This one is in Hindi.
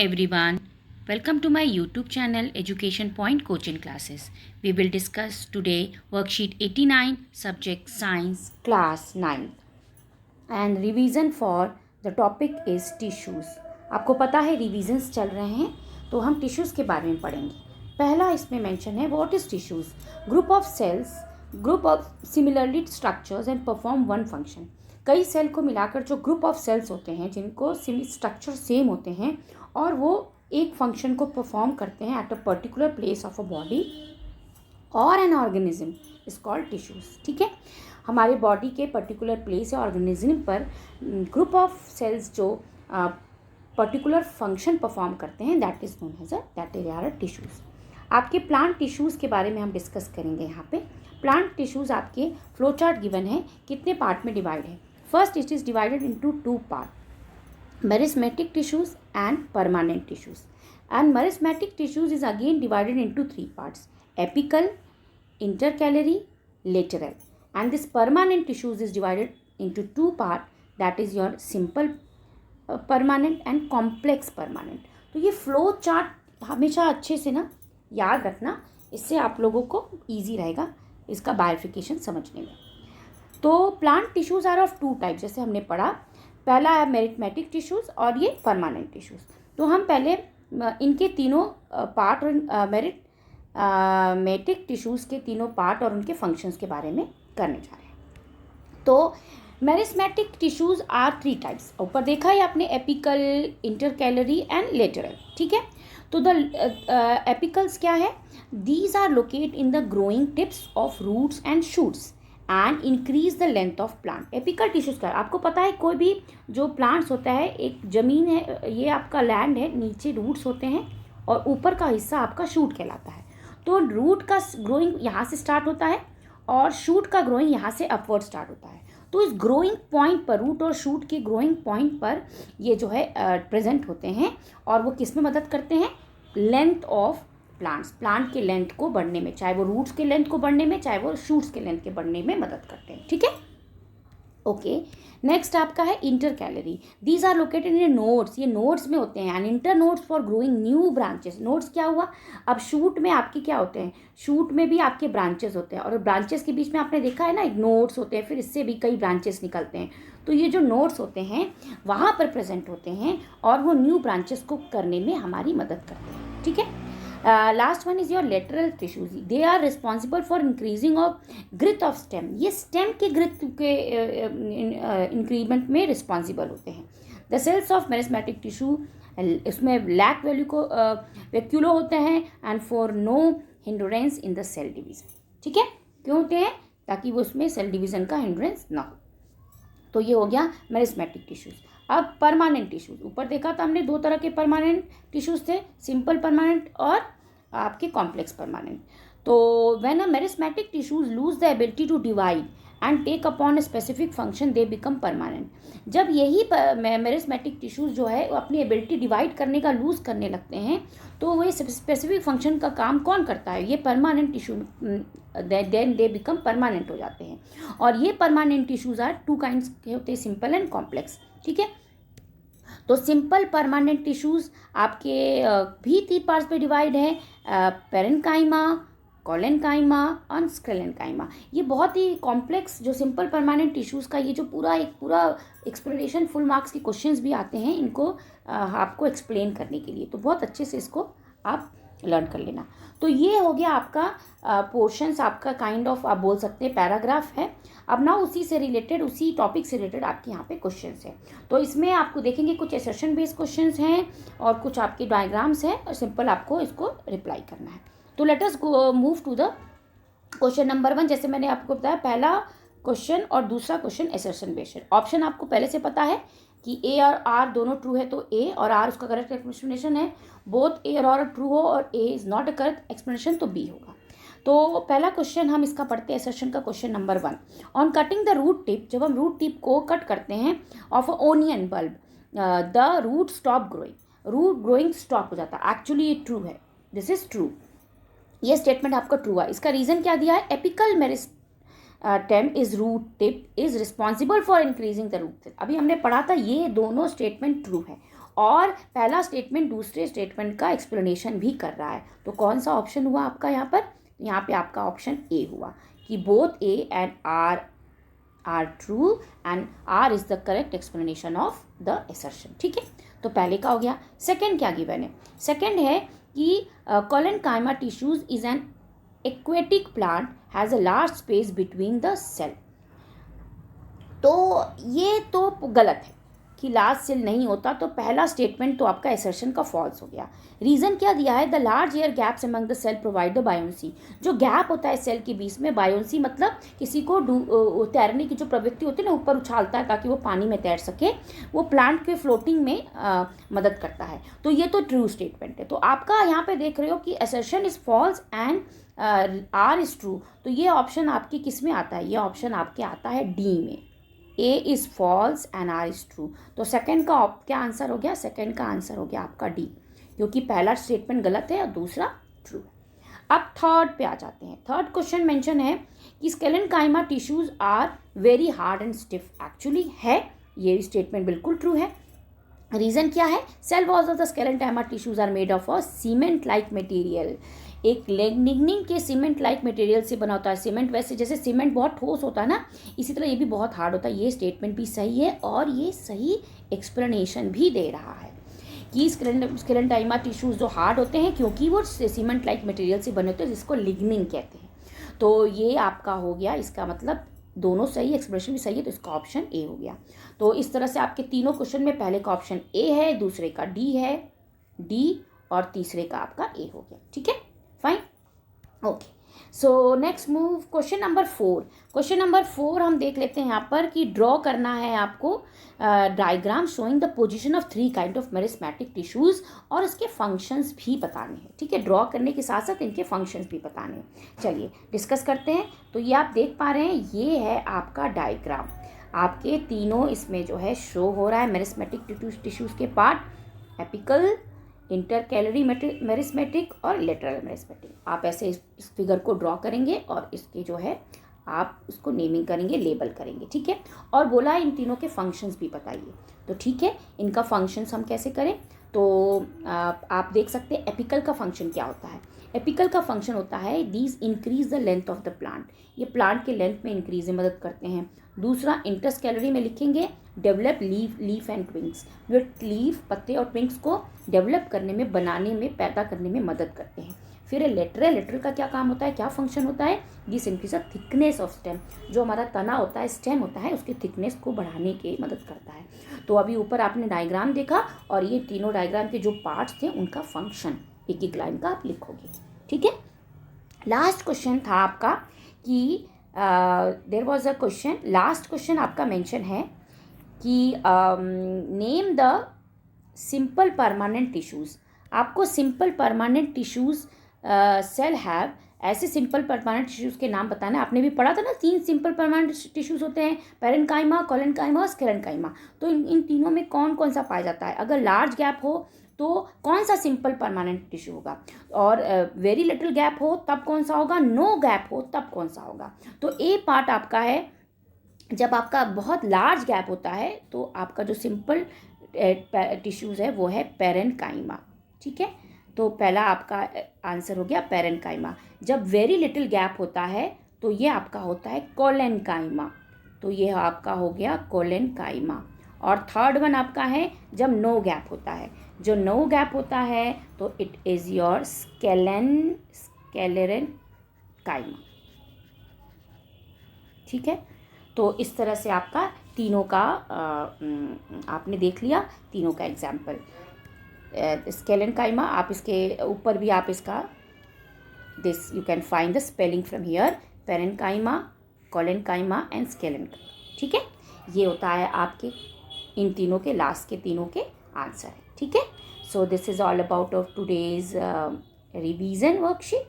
everyone, welcome to my YouTube channel Education Point Coaching Classes. We will discuss today worksheet 89, subject Science, class 9, and revision for the topic is tissues. आपको पता है रिविजन्स चल रहे हैं तो हम टिश्यूज़ के बारे में पढ़ेंगे. पहला इसमें मेंशन है what is tissues, group of cells, group of similarly structures and perform one function. कई सेल को मिलाकर जो ग्रुप ऑफ सेल्स होते हैं जिनको स्ट्रक्चर सेम होते हैं और वो एक फंक्शन को परफॉर्म करते हैं at a particular place of a body और an organism is called tissues. ठीक है, हमारे बॉडी के पर्टिकुलर प्लेस या ऑर्गेनिज्म पर ग्रुप ऑफ सेल्स जो पर्टिकुलर फंक्शन परफॉर्म करते हैं that is known as are tissues. आपके प्लांट टिश्यूज़ के बारे में हम डिस्कस करेंगे. यहाँ पे प्लांट टिश्यूज़ आपके फ्लो चार्ट गिवन है, कितने पार्ट में डिवाइड है. First it is divided into two part, meristematic tissues and permanent tissues. And meristematic tissues is again divided into three parts: apical, intercalary, lateral. And this permanent tissues is divided into two parts, that is your simple permanent and complex permanent. तो ये फ्लो चार्ट हमेशा अच्छे से ना याद रखना, इससे आप लोगों को ईजी रहेगा इसका बायोफिकेशन समझने में. तो plant tissues are of two type, जैसे हमने पढ़ा. पहला है मेरिस्मेटिक टिश्यूज़ और ये परमानेंट टिश्यूज़. तो हम पहले इनके तीनों पार्ट और मेरिस्मेटिक टिश्यूज़ के तीनों पार्ट और उनके फंक्शंस के बारे में करने जा रहे हैं. तो meristematic tissues are three types. ऊपर देखा है आपने, एपिकल, इंटरकैलरी एंड लेटरल. ठीक है, तो द एपिकल्स क्या है, these are locate in the growing tips of roots and shoots and increase the length of plant. Apical tissues का आपको पता है, कोई भी जो प्लांट्स होता है, एक ज़मीन है, ये आपका लैंड है, नीचे रूट्स होते हैं और ऊपर का हिस्सा आपका शूट कहलाता है. तो रूट का ग्रोइंग यहाँ से स्टार्ट होता है और शूट का ग्रोइंग यहाँ से अपवर्ड स्टार्ट होता है. तो इस ग्रोइंग पॉइंट पर, रूट और शूट के ग्रोइंग पॉइंट पर ये जो है प्रेजेंट होते हैं और वो किस में मदद करते हैं, लेंथ ऑफ प्लांट के लेंथ को बढ़ने में, चाहे वो रूट्स के लेंथ को बढ़ने में, चाहे वो शूट्स के लेंथ के बढ़ने में मदद करते हैं. ठीक है, ओके. नेक्स्ट आपका है intercalary. These are located in nodes, ये नोड्स में होते हैं. And internodes for growing new branches. Nodes क्या हुआ, अब शूट में आपके क्या होते हैं, शूट में भी आपके ब्रांचेस होते हैं और ब्रांचेस के बीच में आपने देखा है ना, एक नोड्स होते हैं, फिर इससे भी कई ब्रांचेस निकलते हैं. तो ये जो नोड्स होते हैं वहाँ पर प्रेजेंट होते हैं और वो न्यू ब्रांचेस को करने में हमारी मदद करते हैं. ठीक है. Last one is your lateral tissues. They are responsible for increasing of girth of stem. ये स्टेम के ग्रिथ के इंक्रीमेंट में रिस्पॉन्सिबल होते हैं. The cells of meristematic tissue, इसमें लैक वैल्यू को वैक्यूलो होते हैं and for no hindrance in the cell division. ठीक है, क्यों होते हैं, ताकि वो उसमें सेल डिवीजन का हिंड्रेंस ना हो. तो ये हो गया मेरिस्मेटिक टिश्यूज़. अब परमानेंट टिश्यूज़, ऊपर देखा था हमने दो तरह के परमानेंट टिश्यूज़ थे, सिंपल परमानेंट और आपके कॉम्प्लेक्स परमानेंट. तो when a meristematic tissues lose the ability to divide and take upon a specific function they become permanent. जब यही मेरिस्मेटिक टिश्यूज़ जो है वो अपनी एबिलिटी डिवाइड करने का लूज़ करने लगते हैं तो वो स्पेसिफिक फंक्शन का काम कौन करता है, ये permanent tissue, then they become permanent हो जाते हैं. और ये permanent tissues are two kinds के होते हैं, सिंपल एंड कॉम्प्लेक्स. ठीक है, तो सिंपल परमानेंट टिश्यूज़ आपके भी तीन पार्ट्स पे डिवाइड है, पेरेन्काइमा, कोलेन्काइमा और स्क्लेरेन्काइमा. ये बहुत ही कॉम्प्लेक्स जो सिंपल परमानेंट टिश्यूज़ का ये जो पूरा एक्सप्लेनेशन, फुल मार्क्स के क्वेश्चंस भी आते हैं इनको आपको एक्सप्लेन करने के लिए, तो बहुत अच्छे से इसको आप लर्न कर लेना. तो ये हो गया आपका पोर्शंस, आपका काइंड ऑफ आप बोल सकते हैं पैराग्राफ है. अब ना उसी से रिलेटेड, उसी टॉपिक से रिलेटेड आपके यहाँ पे क्वेश्चंस हैं. तो इसमें आपको देखेंगे कुछ एसर्शन बेस्ड क्वेश्चंस हैं और कुछ आपके डायग्राम्स हैं और सिंपल आपको इसको रिप्लाई करना है. तो let us move to the question number 1. जैसे मैंने आपको बताया, पहला क्वेश्चन और दूसरा क्वेश्चन एसर्शन बेस्ड. ऑप्शन आपको पहले से पता है कि ए और आर दोनों ट्रू है तो ए और आर उसका करेक्ट एक्सप्लेनेशन है. बोथ ए और आर ट्रू हो और A is not a correct explanation तो बी होगा. तो पहला क्वेश्चन हम इसका पढ़ते हैं, एसर्शन का question number 1. On cutting the root tip, जब हम रूट टिप को कट करते हैं off a onion bulb, the root stop growing. Root growing stop हो जाता है. एक्चुअली ये ट्रू है, दिस इज ट्रू. ये स्टेटमेंट आपका ट्रू है. इसका रीज़न क्या दिया है, apical meristem is root tip is responsible for increasing the root tip. अभी हमने पढ़ा था ये दोनों स्टेटमेंट ट्रू है और पहला स्टेटमेंट दूसरे स्टेटमेंट का एक्सप्लेनेशन भी कर रहा है। तो कौन सा ऑप्शन हुआ आपका यहाँ पर? यहाँ पे आपका ऑप्शन ए हुआ कि both A and R true and R is the correct explanation of the assertion. ठीक है, तो पहले का हो गया। सेकंड क्या गिवन है? सेकंड है कि collenchyma tissues is an aquatic plant has a large space between the cell. तो ये तो गलत है कि लार्ज सेल नहीं होता, तो पहला स्टेटमेंट तो आपका असर्शन का फॉल्स हो गया। रीज़न क्या दिया है? The large air gaps among the cell provide the buoyancy. जो गैप होता है सेल के बीच में, बायोन्सी मतलब किसी को तैरने की जो प्रवृत्ति होती है ना, ऊपर उछालता है ताकि वो पानी में तैर सके, वो प्लांट के फ्लोटिंग में मदद करता है। तो ये तो ट्रू स्टेटमेंट है। तो आपका यहाँ पे देख रहे हो कि assertion is false and R is true. तो ये ऑप्शन आपकी किस में आता है? ये ऑप्शन आपके आता है डी में, A is false and R is true. तो सेकंड का क्या आंसर हो गया? सेकंड का आंसर हो गया आपका डी, क्योंकि पहला स्टेटमेंट गलत है और दूसरा ट्रू है। अब थर्ड पे आ जाते हैं। थर्ड क्वेश्चन मेंशन है कि sclerenchyma tissues are very hard and stiff. Actually है, ये स्टेटमेंट बिल्कुल ट्रू है। रीज़न क्या है? Cell walls of the sclerenchyma tissues are made of a cement like material. एक लिग्निन के सीमेंट लाइक मटेरियल से बना होता है। सीमेंट वैसे जैसे सीमेंट बहुत ठोस होता है ना, इसी तरह ये भी बहुत हार्ड होता है। ये स्टेटमेंट भी सही है और ये सही एक्सप्लेनेशन भी दे रहा है कि स्केलेनकाइमा टिश्यूज जो हार्ड होते हैं क्योंकि वो सीमेंट लाइक मटेरियल से बने होते हैं, जिसको लिग्निन कहते हैं। तो ये आपका हो गया, इसका मतलब दोनों सही, एक्सप्रेशन भी सही है, तो इसका ऑप्शन ए हो गया। तो इस तरह से आपके तीनों क्वेश्चन में पहले का ऑप्शन ए है, दूसरे का डी है, डी, और तीसरे का आपका ए हो गया। ठीक है, fine, okay. So next move question number 4। Question number 4 हम देख लेते हैं यहाँ पर कि ड्रॉ करना है आपको diagram showing the position of 3 kind of meristematic tissues, और इसके फंक्शंस भी बताने हैं। ठीक है, ड्रॉ करने के साथ साथ इनके फंक्शंस भी बताने हैं। चलिए डिस्कस करते हैं। तो ये आप देख पा रहे हैं, ये है आपका डायग्राम। आपके तीनों इसमें जो है शो हो रहा है मेरिस्मेटिक टिश्यूज के पार्ट, एपिकल, इंटरकैलरी मेरिस्मेटिक और लेटरल मेरिस्मेटिक। आप ऐसे इस फिगर को ड्रॉ करेंगे और इसके जो है आप उसको नेमिंग करेंगे, लेबल करेंगे। ठीक है, और बोला इन तीनों के फंक्शंस भी बताइए। तो ठीक है, इनका फंक्शंस हम कैसे करें? तो आप देख सकते हैं एपिकल का फंक्शन क्या होता है। एपिकल का फंक्शन होता है these increase the length of the plant. ये प्लांट के लेंथ में इंक्रीज में मदद करते हैं। दूसरा इंटरस्केलरी में लिखेंगे डेवलप लीफ एंड ट्विंक्स। जो लीफ, पत्ते और ट्विंक्स को डेवलप करने में, बनाने में, पैदा करने में मदद करते हैं। फिर लेटरल का क्या काम होता है, क्या फंक्शन होता है? This increase the thickness of stem. जो हमारा तना होता है, स्टेम होता है, उसकी थिकनेस को बढ़ाने की मदद करता है। तो अभी ऊपर आपने डायग्राम देखा और ये तीनों डायग्राम के जो पार्ट्स थे उनका फंक्शन एक एक लाइन का आप लिखोगे। ठीक है, लास्ट क्वेश्चन था आपका कि there was a question, last question आपका मेंशन है कि name the simple permanent tissues. आपको simple permanent tissues cell have, ऐसे सिंपल परमानेंट टिश्यूज़ के नाम बताना है। आपने भी पढ़ा था ना, 3 सिंपल परमानेंट टिश्यूज़ होते हैं, पेरेन्काइमा, कोलेनकाइमा और स्केलेनकाइमा। तो इन तीनों में कौन कौन सा पाया जाता है? अगर लार्ज गैप हो तो कौन सा सिंपल परमानेंट टिश्यू होगा, और वेरी लिटिल गैप हो तब कौन सा होगा, नो गैप हो तब कौन सा होगा? तो ए पार्ट आपका है, जब आपका बहुत लार्ज गैप होता है तो आपका जो सिंपल टिश्यूज़ है वो है पेरेन्काइमा। ठीक है, तो पहला आपका आंसर हो गया पेरेन्काइमा। जब वेरी लिटिल गैप होता है तो ये आपका होता है कोलेनकाइमा। तो ये आपका हो गया कोलेनकाइमा। और थर्ड वन आपका है जब नो गैप होता है। जो नो गैप होता है तो इट इज़ योर स्केलेरनकाइमा। ठीक है, तो इस तरह से आपका तीनों का आपने देख लिया, तीनों का एग्जाम्पल। स्केलेनकाइमा, आप इसके ऊपर भी आप इसका this you can find the spelling from here, parenchyma, collenchyma and sclerenchyma. ठीक है, ये होता है आपके इन तीनों के लास्ट के तीनों के आंसर है। ठीक है, so this is all about of today's revision worksheet.